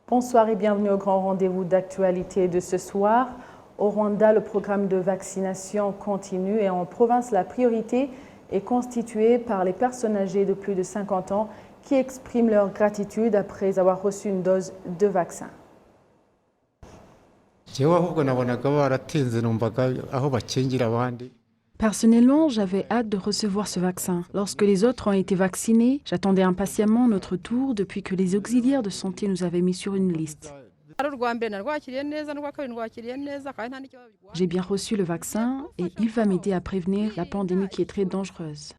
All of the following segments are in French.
Bonsoir et bienvenue au grand rendez-vous d'actualité de ce soir. Au Rwanda, le programme de vaccination continue et en province, la priorité est constituée par les personnes âgées de plus de 50 ans qui expriment leur gratitude après avoir reçu une dose de vaccin. Personnellement, j'avais hâte de recevoir ce vaccin. Lorsque les autres ont été vaccinés, j'attendais impatiemment notre tour depuis que les auxiliaires de santé nous avaient mis sur une liste. J'ai bien reçu le vaccin et il va m'aider à prévenir la pandémie qui est très dangereuse.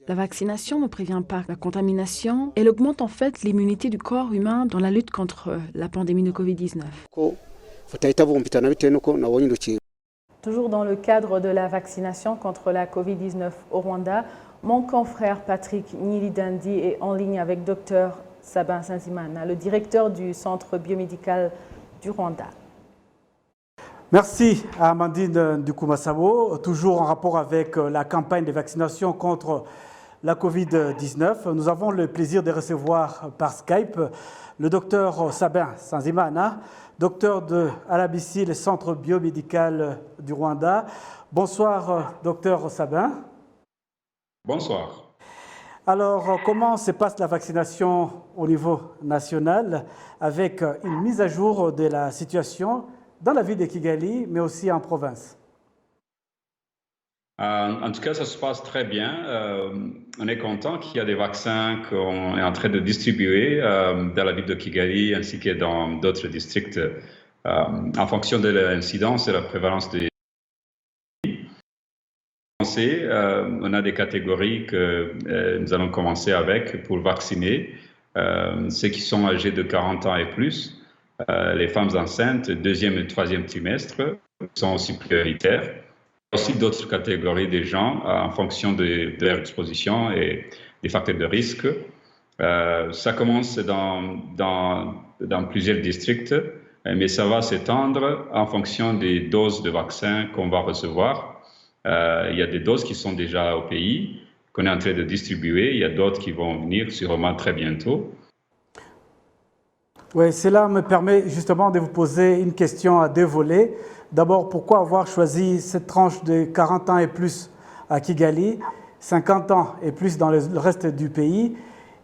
La vaccination ne prévient pas la contamination, elle augmente en fait l'immunité du corps humain dans la lutte contre la pandémie de Covid-19. Toujours dans le cadre de la vaccination contre la Covid-19 au Rwanda, mon confrère Patrick Nyilidandi est en ligne avec Dr Sabin Nsanzimana, le directeur du Centre biomédical du Rwanda. Merci à Amandine Ndoukoumassa-Sabo, toujours en rapport avec la campagne de vaccination contre la Covid-19. Nous avons le plaisir de recevoir par Skype le docteur Sabin Nsanzimana, docteur à l'ABC, le Centre biomédical du Rwanda. Bonsoir, docteur Sabin. Bonsoir. Alors, comment se passe la vaccination au niveau national avec une mise à jour de la situation dans la ville de Kigali, mais aussi en province? En tout cas, ça se passe très bien. On est content qu'il y a des vaccins qu'on est en train de distribuer dans la ville de Kigali ainsi que dans d'autres districts en fonction de l'incidence et la prévalence des... On a des catégories que nous allons commencer avec pour vacciner ceux qui sont âgés de 40 ans et plus, les femmes enceintes, deuxième et troisième trimestre sont aussi prioritaires. Aussi d'autres catégories de gens en fonction de leur exposition et des facteurs de risque. Ça commence dans plusieurs districts, mais ça va s'étendre en fonction des doses de vaccins qu'on va recevoir. Il y a des doses qui sont déjà au pays, qu'on est en train de distribuer. Il y a d'autres qui vont venir sûrement très bientôt. Oui, cela me permet justement de vous poser une question à deux volets. D'abord, pourquoi avoir choisi cette tranche de 40 ans et plus à Kigali, 50 ans et plus dans le reste du pays?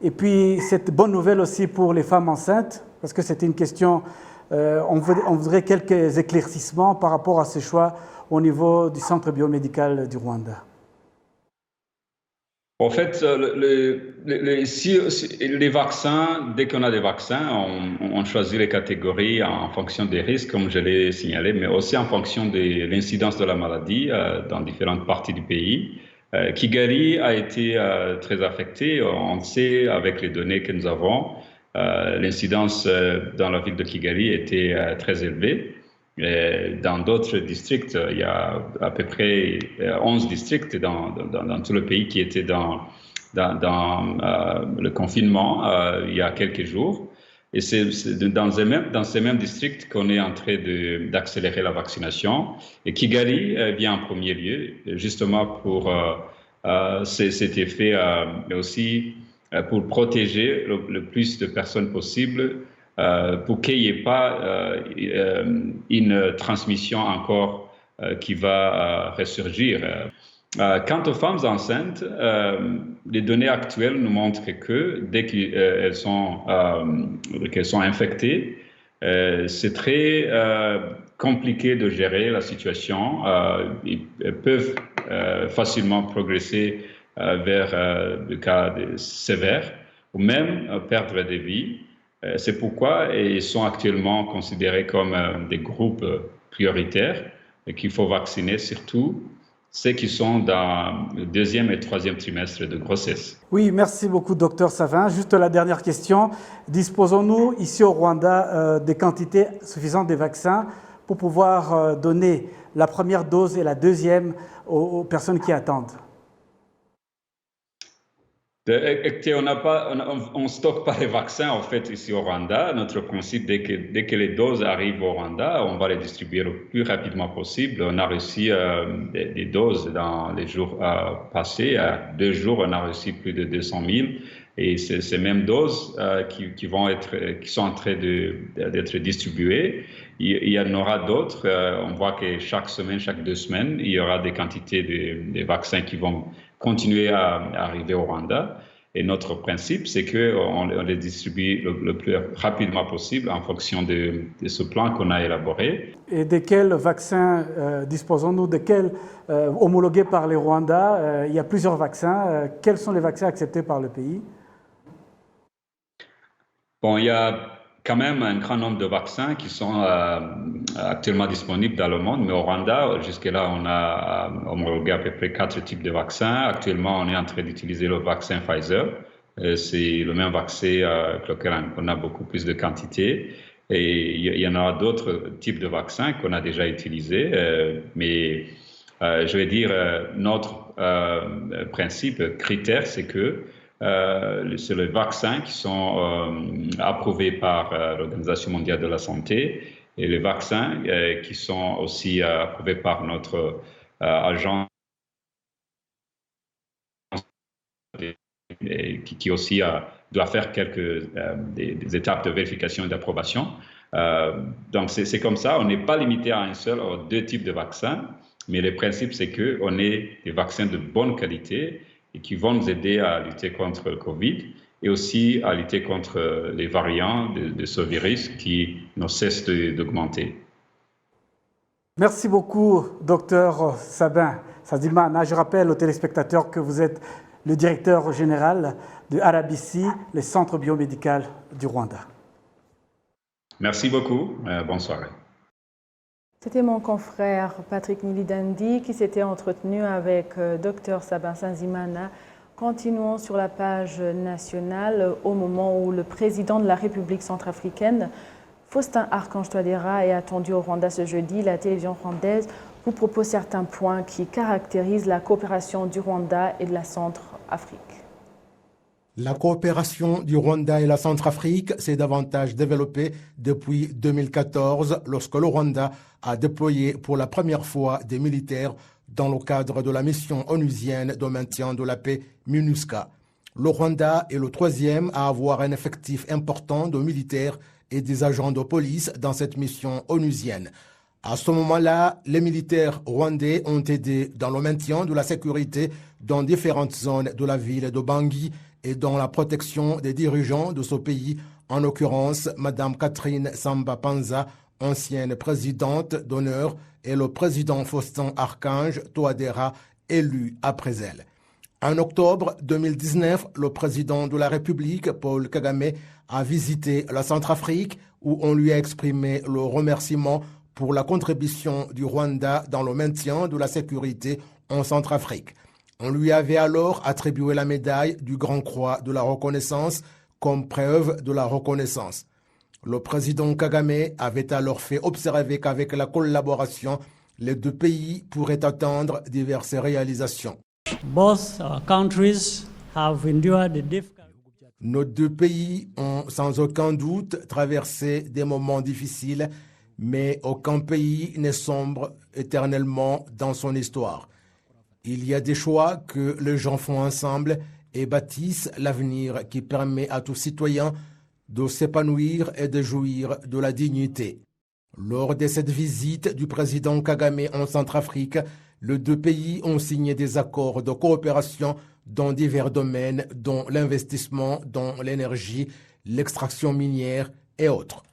Et puis, cette bonne nouvelle aussi pour les femmes enceintes, parce que c'était une question, on voudrait quelques éclaircissements par rapport à ce choix au niveau du Centre biomédical du Rwanda. En fait, les vaccins, dès qu'on a des vaccins, on choisit les catégories en fonction des risques, comme je l'ai signalé, mais aussi en fonction de l'incidence de la maladie dans différentes parties du pays. Kigali a été très affecté. On sait, avec les données que nous avons, l'incidence dans la ville de Kigali était très élevée. Dans d'autres districts, il y a à peu près 11 districts dans tout le pays qui étaient dans le confinement il y a quelques jours. Et c'est dans ces mêmes districts qu'on est en train d'accélérer la vaccination. Et Kigali vient en premier lieu, justement pour cet effet, mais aussi pour protéger le plus de personnes possible, pour qu'il n'y ait pas une transmission encore qui va ressurgir. Quant aux femmes enceintes, les données actuelles nous montrent que dès qu'elles sont infectées, c'est très compliqué de gérer la situation. Elles peuvent facilement progresser vers des cas sévères ou même perdre des vies. C'est pourquoi ils sont actuellement considérés comme des groupes prioritaires et qu'il faut vacciner surtout ceux qui sont dans le deuxième et troisième trimestre de grossesse. Oui, merci beaucoup, docteur Savin. Juste la dernière question. Disposons-nous ici au Rwanda des quantités suffisantes de vaccins pour pouvoir donner la première dose et la deuxième aux personnes qui attendent? Écoutez, on ne stocke pas les vaccins en fait ici au Rwanda. Notre principe, dès que les doses arrivent au Rwanda, on va les distribuer le plus rapidement possible. On a reçu des doses dans les jours passés. À 2 jours, on a reçu plus de 200 000. Et ces mêmes doses qui sont en train d'être distribuées, il y en aura d'autres. On voit que chaque semaine, chaque 2 semaines, il y aura des quantités de vaccins qui vont continuer à arriver au Rwanda. Et notre principe, c'est qu'on les distribue le plus rapidement possible en fonction de ce plan qu'on a élaboré. Et de quels vaccins disposons-nous? De quels homologués par les Rwandais? Il y a plusieurs vaccins. Quels sont les vaccins acceptés par le pays? Bon, il y a quand même un grand nombre de vaccins qui sont actuellement disponibles dans le monde, mais au Rwanda, jusque-là, on a homologué à peu près 4 types de vaccins. Actuellement, on est en train d'utiliser le vaccin Pfizer. C'est le même vaccin avec lequel on a beaucoup plus de quantité. Et il y en a d'autres types de vaccins qu'on a déjà utilisés, mais je vais dire, notre principe, critère, c'est que c'est les vaccins qui sont approuvés par l'Organisation mondiale de la santé et les vaccins qui sont aussi approuvés par notre agence qui aussi doit faire des étapes de vérification et d'approbation. Donc c'est comme ça, on n'est pas limité à un seul ou 2 types de vaccins, mais le principe c'est qu'on ait des vaccins de bonne qualité et qui vont nous aider à lutter contre le Covid et aussi à lutter contre les variants de ce virus qui ne cessent d'augmenter. Merci beaucoup, Dr Sabin Nsanzimana. Je rappelle aux téléspectateurs que vous êtes le directeur général de RBC, le Centre biomédical du Rwanda. Merci beaucoup. Bonne soirée. C'était mon confrère Patrick Nilidandi qui s'était entretenu avec Dr Sabin Nsanzimana. Continuons sur la page nationale au moment où le président de la République centrafricaine, Faustin Archange Touadéra, est attendu au Rwanda ce jeudi. La télévision rwandaise vous propose certains points qui caractérisent la coopération du Rwanda et de la Centrafrique. La coopération du Rwanda et la Centrafrique s'est davantage développée depuis 2014 lorsque le Rwanda a déployé pour la première fois des militaires dans le cadre de la mission onusienne de maintien de la paix MINUSCA. Le Rwanda est le 3e à avoir un effectif important de militaires et des agents de police dans cette mission onusienne. À ce moment-là, les militaires rwandais ont aidé dans le maintien de la sécurité dans différentes zones de la ville de Bangui et dans la protection des dirigeants de ce pays, en l'occurrence Mme Catherine Samba Panza, ancienne présidente d'honneur, et le président Faustin Archange Touadéra, élu après elle. En octobre 2019, le président de la République, Paul Kagame, a visité la Centrafrique où on lui a exprimé le remerciement pour la contribution du Rwanda dans le maintien de la sécurité en Centrafrique. On lui avait alors attribué la médaille du Grand Croix de la reconnaissance comme preuve de la reconnaissance. Le président Kagame avait alors fait observer qu'avec la collaboration, les 2 pays pourraient atteindre diverses réalisations. Both countries have endured the difficult... Nos 2 pays ont sans aucun doute traversé des moments difficiles, mais aucun pays n'est sombre éternellement dans son histoire. Il y a des choix que les gens font ensemble et bâtissent l'avenir qui permet à tout citoyen de s'épanouir et de jouir de la dignité. Lors de cette visite du président Kagame en Centrafrique, les 2 pays ont signé des accords de coopération dans divers domaines, dont l'investissement dans l'énergie, l'extraction minière et autres.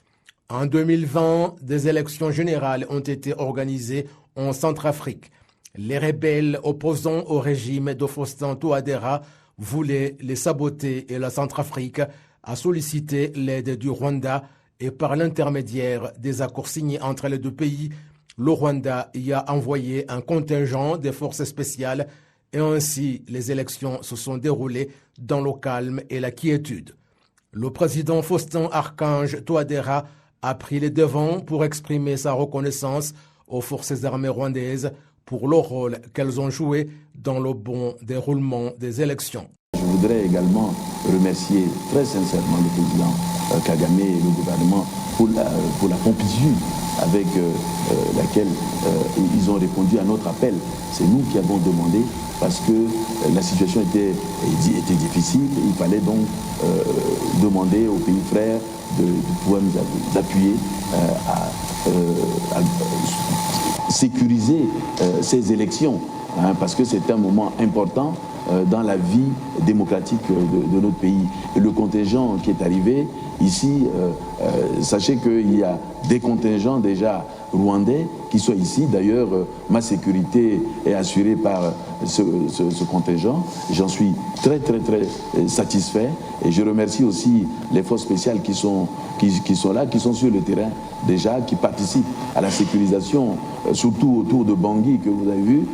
En 2020, des élections générales ont été organisées en Centrafrique. Les rebelles opposants au régime de Faustin Touadéra voulaient les saboter et la Centrafrique a sollicité l'aide du Rwanda et par l'intermédiaire des accords signés entre les 2 pays, le Rwanda y a envoyé un contingent des forces spéciales et ainsi les élections se sont déroulées dans le calme et la quiétude. Le président Faustin Archange Touadéra a pris les devants pour exprimer sa reconnaissance aux forces armées rwandaises pour le rôle qu'elles ont joué dans le bon déroulement des élections. voudrais également remercier très sincèrement le président Kagame et le gouvernement pour la promptitude avec laquelle ils ont répondu à notre appel. C'est nous qui avons demandé parce que la situation était difficile. Il fallait donc demander aux pays frères de pouvoir nous appuyer à sécuriser ces élections, hein, parce que c'est un moment important dans la vie démocratique de notre pays. Et le contingent qui est arrivé ici, sachez qu'il y a des contingents déjà rwandais qui sont ici. D'ailleurs, ma sécurité est assurée par ce contingent. J'en suis très satisfait. Et je remercie aussi les forces spéciales qui sont là, qui sont sur le terrain déjà, qui participent à la sécurisation, surtout autour de Bangui que vous avez vu.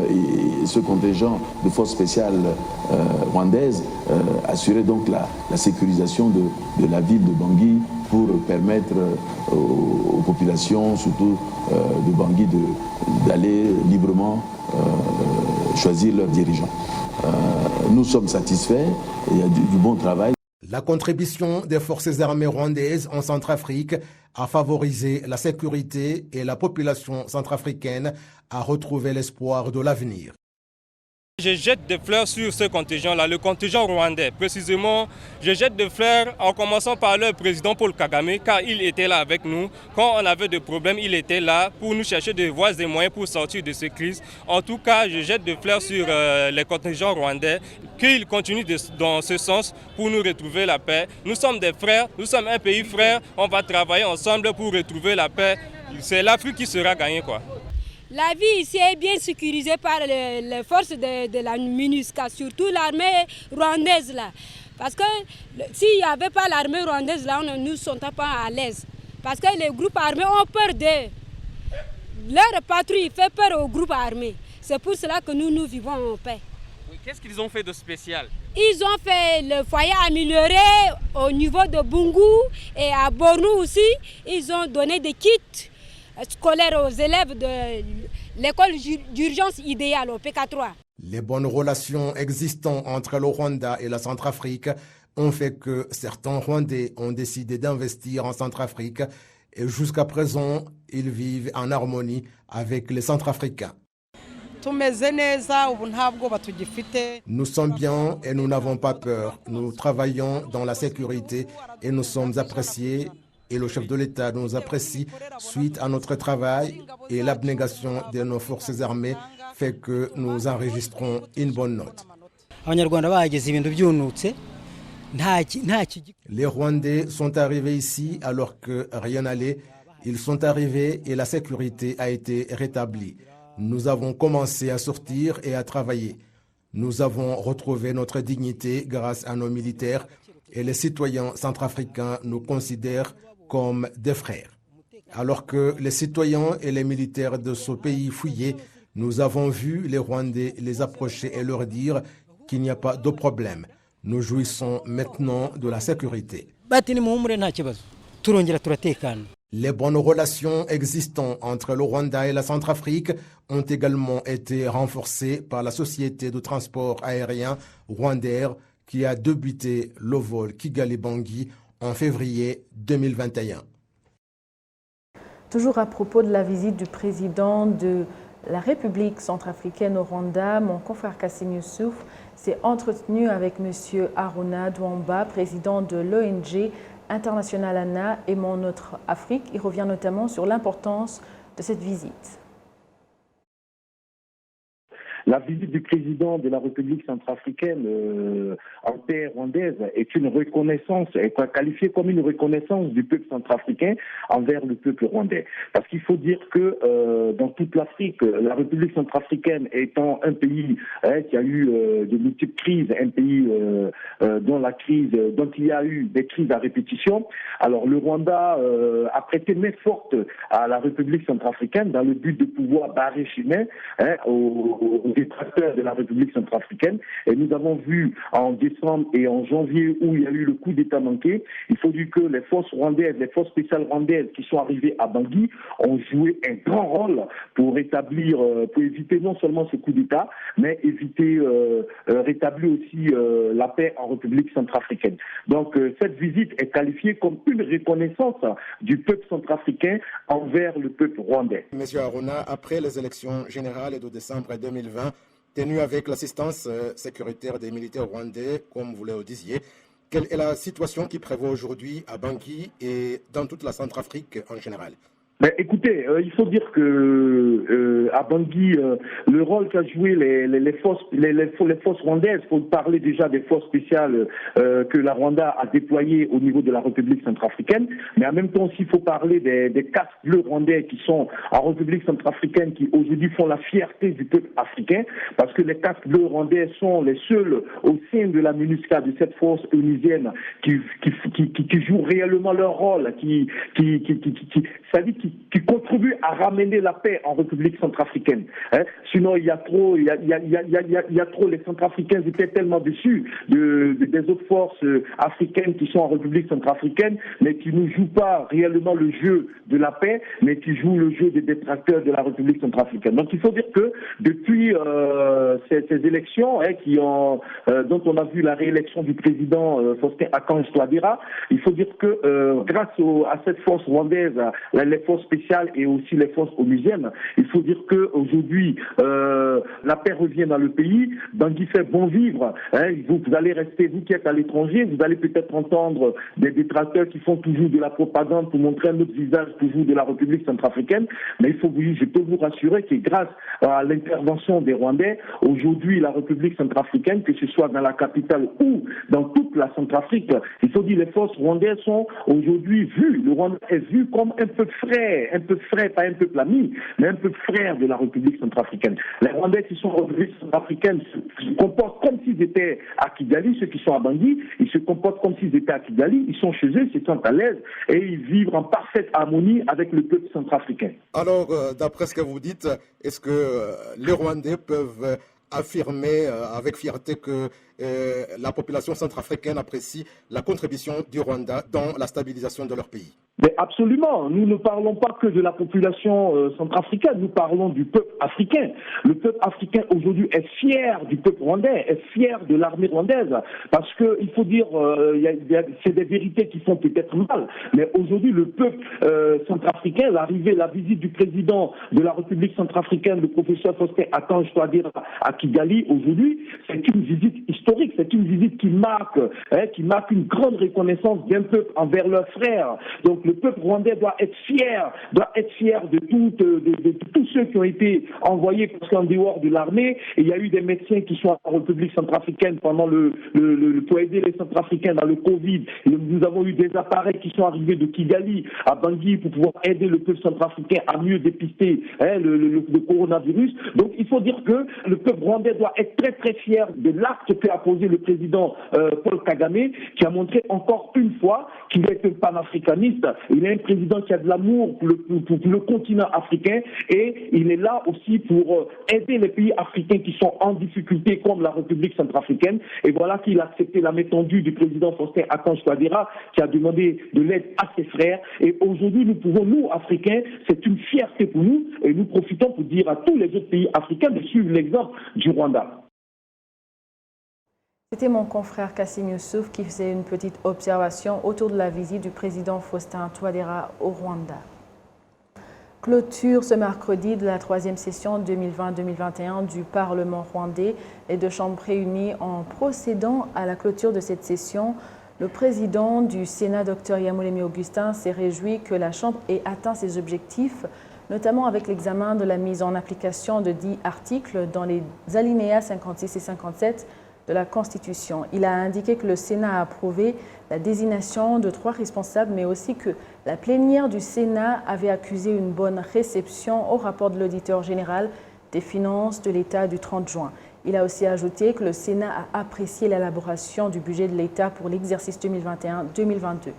Et ce contingent de forces spéciales rwandaises assurait donc la sécurisation de la ville de Bangui pour permettre aux populations, surtout de Bangui, d'aller librement choisir leurs dirigeants. Nous sommes satisfaits, il y a du bon travail. La contribution des forces armées rwandaises en Centrafrique a favorisé la sécurité et la population centrafricaine a retrouvé l'espoir de l'avenir. Je jette des fleurs sur ce contingent-là, le contingent rwandais. Précisément, je jette des fleurs en commençant par le président Paul Kagame, car il était là avec nous. Quand on avait des problèmes, il était là pour nous chercher des voies et moyens pour sortir de cette crise. En tout cas, je jette des fleurs sur les contingents rwandais, qu'ils continuent dans ce sens pour nous retrouver la paix. Nous sommes des frères, nous sommes un pays frère, on va travailler ensemble pour retrouver la paix. C'est l'Afrique qui sera gagnée, quoi. La vie ici est bien sécurisée par les forces de la MINUSCA, surtout l'armée rwandaise là. Parce que s'il n'y avait pas l'armée rwandaise là, on ne nous sentait pas à l'aise. Parce que les groupes armés ont peur de leur patrouille, fait peur aux groupes armés. C'est pour cela que nous vivons en paix. Oui, qu'est-ce qu'ils ont fait de spécial? Ils ont fait le foyer amélioré au niveau de Bungu et à Bornou aussi. Ils ont donné des kits scolaires aux élèves de l'école d'urgence idéale au PK3. Les bonnes relations existant entre le Rwanda et la Centrafrique ont fait que certains Rwandais ont décidé d'investir en Centrafrique et jusqu'à présent, ils vivent en harmonie avec les Centrafricains. Nous sommes bien et nous n'avons pas peur. Nous travaillons dans la sécurité et nous sommes appréciés. Et le chef de l'État nous apprécie suite à notre travail et l'abnégation de nos forces armées fait que nous enregistrons une bonne note. Les Rwandais sont arrivés ici alors que rien n'allait. Ils sont arrivés et la sécurité a été rétablie. Nous avons commencé à sortir et à travailler. Nous avons retrouvé notre dignité grâce à nos militaires et les citoyens centrafricains nous considèrent comme des frères. Alors que les citoyens et les militaires de ce pays fuyaient, nous avons vu les Rwandais les approcher et leur dire qu'il n'y a pas de problème. Nous jouissons maintenant de la sécurité. Les bonnes relations existant entre le Rwanda et la Centrafrique ont également été renforcées par la société de transport aérien Rwandair qui a débuté le vol Kigali-Bangui en février 2021. Toujours à propos de la visite du président de la République centrafricaine au Rwanda, mon confrère Kassim Youssouf s'est entretenu avec M. Aruna Douamba, président de l'ONG internationale ANA Aimons notre Afrique. Il revient notamment sur l'importance de cette visite. La visite du président de la République centrafricaine en terre rwandaise est une reconnaissance, est qualifiée comme une reconnaissance du peuple centrafricain envers le peuple rwandais. Parce qu'il faut dire que dans toute l'Afrique, la République centrafricaine étant un pays qui a eu de multiples crises, un pays dont il y a eu des crises à répétition, alors le Rwanda a prêté main forte à la République centrafricaine dans le but de pouvoir barrer chemin aux détracteurs de la République centrafricaine. Et nous avons vu en décembre et en janvier où il y a eu le coup d'État manqué, il faut dire que les forces rwandaises, les forces spéciales rwandaises qui sont arrivées à Bangui ont joué un grand rôle pour rétablir, pour éviter non seulement ce coup d'État, mais éviter, rétablir aussi la paix en République centrafricaine. Donc cette visite est qualifiée comme une reconnaissance du peuple centrafricain envers le peuple rwandais. Monsieur Aruna, après les élections générales de décembre 2020, tenues avec l'assistance sécuritaire des militaires rwandais, comme vous le disiez, quelle est la situation qui prévaut aujourd'hui à Bangui et dans toute la Centrafrique en général? Ben, écoutez, il faut dire que à Bangui, le rôle qu'a joué les forces rwandaises, il faut parler déjà des forces spéciales que la Rwanda a déployées au niveau de la République centrafricaine, mais en même temps aussi il faut parler des casques bleus rwandais qui sont en République centrafricaine, qui aujourd'hui font la fierté du peuple africain, parce que les casques bleus rwandais sont les seuls au sein de la MINUSCA, de cette force onusienne, qui jouent réellement leur rôle, qui contribue à ramener la paix en République centrafricaine. Sinon, il y a trop, les Centrafricains étaient tellement déçus des autres forces africaines qui sont en République centrafricaine, mais qui ne jouent pas réellement le jeu de la paix, mais qui jouent le jeu des détracteurs de la République centrafricaine. Donc, il faut dire que depuis ces élections, dont on a vu la réélection du président Faustin Archange Touadéra, il faut dire que grâce à cette force rwandaise, les forces spéciales et aussi les forces onusiennes, il faut dire qu'aujourd'hui, la paix revient dans le pays. Bangui fait bon vivre. Vous allez rester, vous qui êtes à l'étranger, vous allez peut-être entendre des détracteurs qui font toujours de la propagande pour montrer un autre visage toujours de la République centrafricaine. Mais je peux vous rassurer que grâce à l'intervention des Rwandais, aujourd'hui, la République centrafricaine, que ce soit dans la capitale ou dans toute la Centrafrique, il faut dire les forces rwandaises sont aujourd'hui vues. Le Rwanda est vu comme un peu frais, pas un peuple ami, mais un peuple frère de la République centrafricaine. Les Rwandais qui sont en République centrafricaine se comportent comme s'ils étaient à Kigali, ceux qui sont à Bangui, ils se comportent comme s'ils étaient à Kigali, ils sont chez eux, ils sont à l'aise et ils vivent en parfaite harmonie avec le peuple centrafricain. Alors, d'après ce que vous dites, est-ce que les Rwandais peuvent affirmer avec fierté que la population centrafricaine apprécie la contribution du Rwanda dans la stabilisation de leur pays? Mais absolument, nous ne parlons pas que de la population centrafricaine, nous parlons du peuple africain. Le peuple africain aujourd'hui est fier du peuple rwandais, est fier de l'armée rwandaise, parce que il faut dire, c'est des vérités qui font peut-être mal, mais aujourd'hui le peuple centrafricain, la visite du président de la République centrafricaine, le professeur Faustin Archange Touadéra à Kigali aujourd'hui, c'est une visite historique, c'est une visite qui marque une grande reconnaissance d'un peuple envers leurs frères. Donc le peuple rwandais doit être fier de tous ceux qui ont été envoyés, parce qu'en dehors de l'armée, il y a eu des médecins qui sont en République centrafricaine pendant pour aider les Centrafricains dans le Covid. Nous avons eu des appareils qui sont arrivés de Kigali à Bangui pour pouvoir aider le peuple centrafricain à mieux dépister le coronavirus. Donc il faut dire que le peuple rwandais doit être très très fier de l'acte qu'a posé le président Paul Kagame, qui a montré encore une fois qu'il est un panafricaniste. Il est un président qui a de l'amour pour le continent africain et il est là aussi pour aider les pays africains qui sont en difficulté comme la République centrafricaine. Et voilà qu'il a accepté la main tendue du président Faustin Archange Touadéra qui a demandé de l'aide à ses frères. Et aujourd'hui, nous Africains, c'est une fierté pour nous et nous profitons pour dire à tous les autres pays africains de suivre l'exemple du Rwanda. C'était mon confrère Kassim Youssouf qui faisait une petite observation autour de la visite du président Faustin Touadéra au Rwanda. Clôture ce mercredi de la 3e session 2020-2021 du Parlement rwandais. Les deux chambres réunies en procédant à la clôture de cette session. Le président du Sénat, Dr Yamulemi Augustin, s'est réjoui que la Chambre ait atteint ses objectifs, notamment avec l'examen de la mise en application de 10 articles dans les alinéas 56 et 57 de la Constitution. Il a indiqué que le Sénat a approuvé la désignation de 3 responsables, mais aussi que la plénière du Sénat avait accusé une bonne réception au rapport de l'auditeur général des finances de l'État du 30 juin. Il a aussi ajouté que le Sénat a apprécié l'élaboration du budget de l'État pour l'exercice 2021-2022.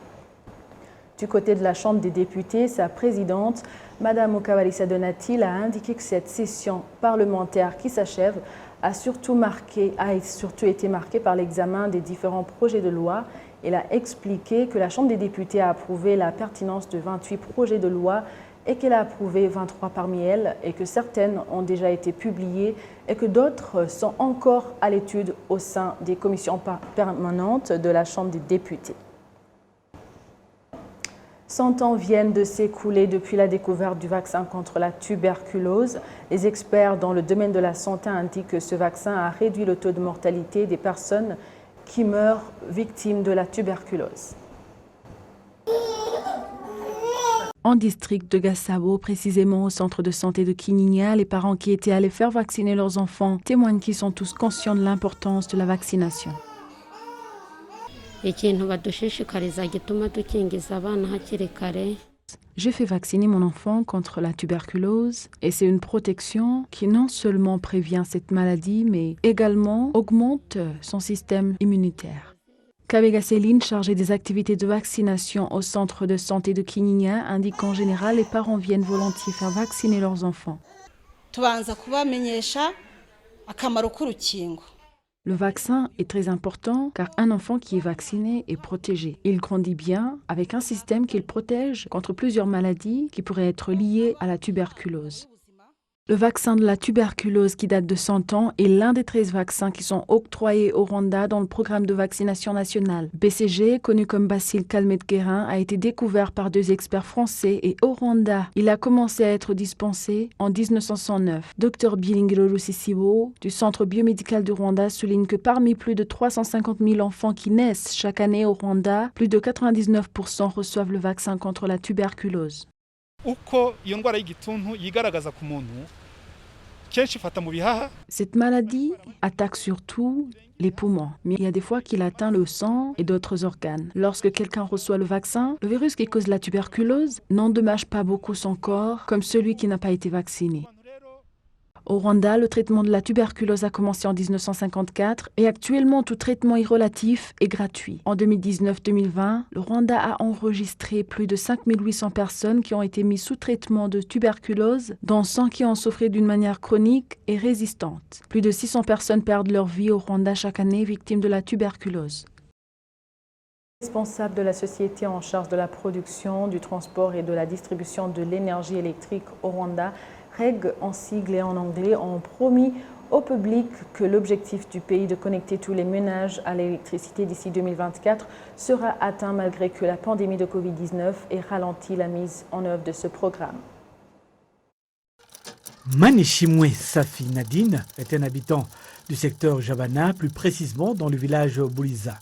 Du côté de la Chambre des députés, sa présidente, Mme Mukabalisa Donati, a indiqué que cette session parlementaire qui s'achève a surtout été marquée par l'examen des différents projets de loi. Elle a expliqué que la Chambre des députés a approuvé la pertinence de 28 projets de loi et qu'elle a approuvé 23 parmi elles et que certaines ont déjà été publiées et que d'autres sont encore à l'étude au sein des commissions permanentes de la Chambre des députés. 100 ans viennent de s'écouler depuis la découverte du vaccin contre la tuberculose. Les experts dans le domaine de la santé indiquent que ce vaccin a réduit le taux de mortalité des personnes qui meurent victimes de la tuberculose. En district de Gasabo, précisément au centre de santé de Kinyinya, les parents qui étaient allés faire vacciner leurs enfants témoignent qu'ils sont tous conscients de l'importance de la vaccination. J'ai fait vacciner mon enfant contre la tuberculose et c'est une protection qui non seulement prévient cette maladie, mais également augmente son système immunitaire. Kabega Céline, chargée des activités de vaccination au centre de santé de Kinyinya, indique qu'en général, les parents viennent volontiers faire vacciner leurs enfants. Le vaccin est très important car un enfant qui est vacciné est protégé. Il grandit bien avec un système qui le protège contre plusieurs maladies qui pourraient être liées à la tuberculose. Le vaccin de la tuberculose qui date de 100 ans est l'un des 13 vaccins qui sont octroyés au Rwanda dans le programme de vaccination nationale. BCG, connu comme Bacille Calmette-Guérin, a été découvert par 2 experts français et au Rwanda, il a commencé à être dispensé en 1909. Dr Bilingiro Rusisibo du Centre biomédical du Rwanda souligne que parmi plus de 350 000 enfants qui naissent chaque année au Rwanda, plus de 99% reçoivent le vaccin contre la tuberculose. Cette maladie attaque surtout les poumons, mais il y a des fois qu'il atteint le sang et d'autres organes. Lorsque quelqu'un reçoit le vaccin, le virus qui cause la tuberculose n'endommage pas beaucoup son corps comme celui qui n'a pas été vacciné. Au Rwanda, le traitement de la tuberculose a commencé en 1954 et actuellement tout traitement est relatif et gratuit. En 2019-2020, le Rwanda a enregistré plus de 5800 personnes qui ont été mises sous traitement de tuberculose, dont 100 qui ont souffert d'une manière chronique et résistante. Plus de 600 personnes perdent leur vie au Rwanda chaque année victimes de la tuberculose. Responsable de la société en charge de la production, du transport et de la distribution de l'énergie électrique au Rwanda, REG en sigle et en anglais, ont promis au public que l'objectif du pays de connecter tous les ménages à l'électricité d'ici 2024 sera atteint malgré que la pandémie de Covid-19 ait ralenti la mise en œuvre de ce programme. Manishimwe Safi Nadine est un habitant du secteur Jabana, plus précisément dans le village Bouliza.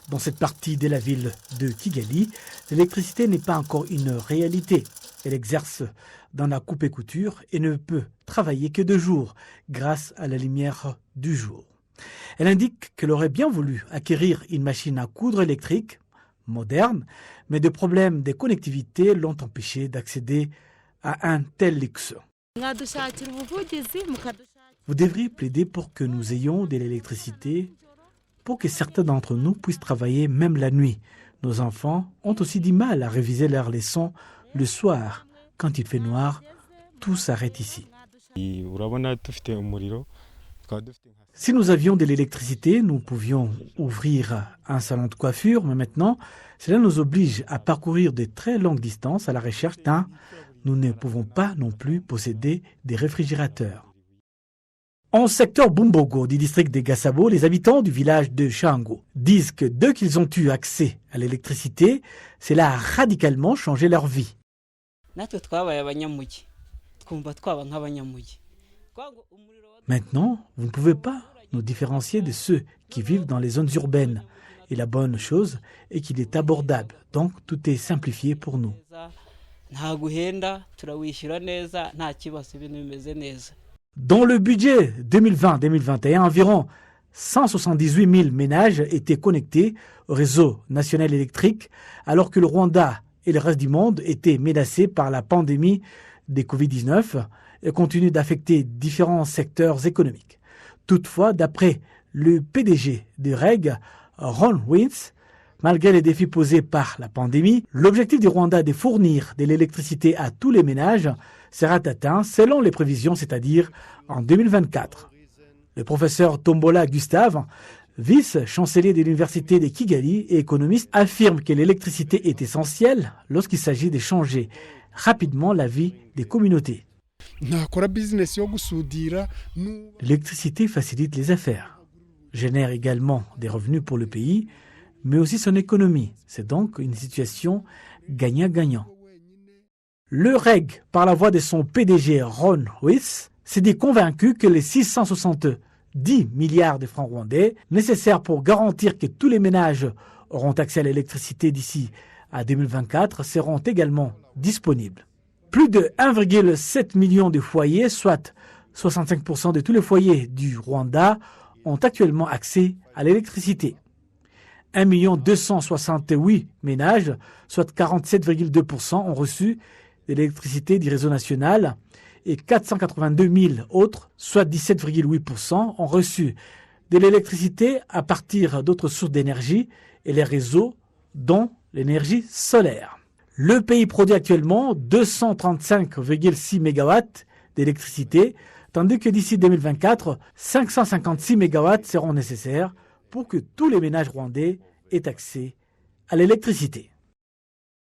Dans cette partie de la ville de Kigali, l'électricité n'est pas encore une réalité. Elle exerce dans la coupe et couture et ne peut travailler que de jour grâce à la lumière du jour. Elle indique qu'elle aurait bien voulu acquérir une machine à coudre électrique moderne, mais des problèmes de connectivité l'ont empêchée d'accéder à un tel luxe. Vous devriez plaider pour que nous ayons de l'électricité, pour que certains d'entre nous puissent travailler même la nuit. Nos enfants ont aussi du mal à réviser leurs leçons le soir. Quand il fait noir, tout s'arrête ici. Si nous avions de l'électricité, nous pouvions ouvrir un salon de coiffure, mais maintenant, cela nous oblige à parcourir de très longues distances à la recherche d'un. Nous ne pouvons pas non plus posséder des réfrigérateurs. En secteur Bumbogo du district de Gasabo, les habitants du village de Shango disent que dès qu'ils ont eu accès à l'électricité, cela a radicalement changé leur vie. Maintenant, vous ne pouvez pas nous différencier de ceux qui vivent dans les zones urbaines. Et la bonne chose est qu'il est abordable, donc tout est simplifié pour nous. Dans le budget 2020-2021, environ 178 000 ménages étaient connectés au réseau national électrique, alors que le Rwanda et le reste du monde étaient menacés par la pandémie de Covid-19 et continuent d'affecter différents secteurs économiques. Toutefois, d'après le PDG de REG, Ron Wins, Malgré les défis posés par la pandémie, l'objectif du Rwanda de fournir de l'électricité à tous les ménages sera atteint selon les prévisions, c'est-à-dire en 2024. Le professeur Tombola Gustave, vice-chancelier de l'Université de Kigali et économiste, affirme que l'électricité est essentielle lorsqu'il s'agit de changer rapidement la vie des communautés. L'électricité facilite les affaires, génère également des revenus pour le pays, mais aussi son économie. C'est donc une situation gagnant-gagnant. Le REG, par la voix de son PDG Ron Wyss, s'est dit convaincu que les 670 milliards de francs rwandais nécessaires pour garantir que tous les ménages auront accès à l'électricité d'ici à 2024 seront également disponibles. Plus de 1,7 million de foyers, soit 65% de tous les foyers du Rwanda, ont actuellement accès à l'électricité. 1 268 ménages, soit 47,2%, ont reçu de l'électricité du réseau national et 482 000 autres, soit 17,8%, ont reçu de l'électricité à partir d'autres sources d'énergie et les réseaux, dont l'énergie solaire. Le pays produit actuellement 235,6 MW d'électricité, tandis que d'ici 2024, 556 MW seront nécessaires pour que tous les ménages rwandais aient accès à l'électricité.